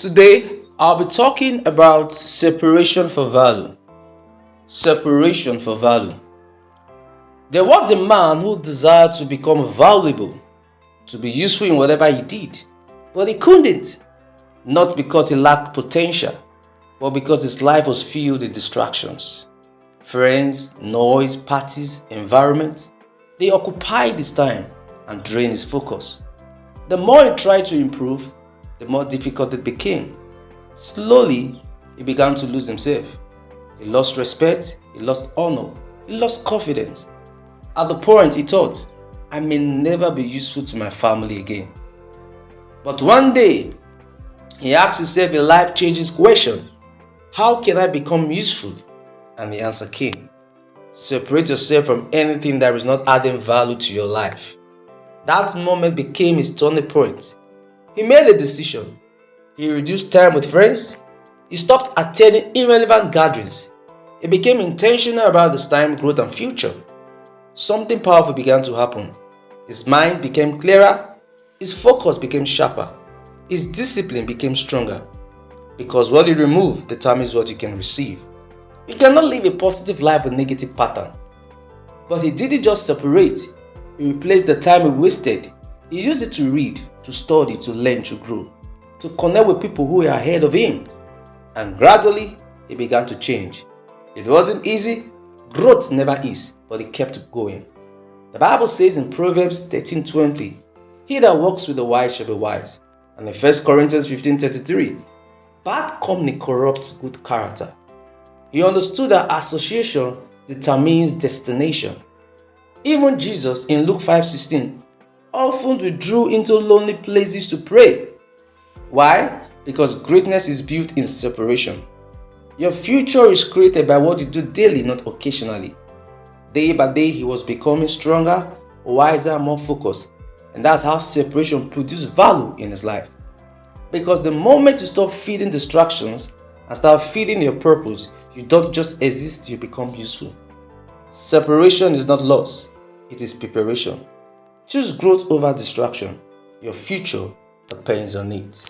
Today, I'll be talking about separation for value. Separation for value. There was a man who desired to become valuable, to be useful in whatever he did, but he couldn't. Not because he lacked potential, but because his life was filled with distractions. Friends, noise, parties, environment, they occupied his time and drained his focus. The more he tried to improve, the more difficult it became. Slowly, he began to lose himself. He lost respect, he lost honor, he lost confidence. At the point he thought, I may never be useful to my family again. But one day, he asked himself a life-changing question. How can I become useful? And the answer came. Separate yourself from anything that is not adding value to your life. That moment became his turning point. He made a decision. He reduced time with friends. He stopped attending irrelevant gatherings. He became intentional about his time, growth, and future. Something powerful began to happen. His mind became clearer. His focus became sharper. His discipline became stronger. Because what you remove determines what you can receive. You cannot live a positive life with negative pattern. But he didn't just separate. He replaced the time he wasted. He used it to read, to study, to learn, to grow, to connect with people who were ahead of him. And gradually, he began to change. It wasn't easy. Growth never is, but he kept going. The Bible says in Proverbs 13:20, he that walks with the wise shall be wise. And in 1 Corinthians 15:33, bad company corrupts good character. He understood that association determines destination. Even Jesus in Luke 5:16 often withdrew into lonely places to pray. Why? Because greatness is built in separation. Your future is created by what you do daily, not occasionally. Day by day, he was becoming stronger, wiser, more focused. And that's how separation produced value in his life. Because the moment you stop feeding distractions and start feeding your purpose, you don't just exist, you become useful. Separation is not loss, it is preparation. Choose growth over distraction. Your future depends on it.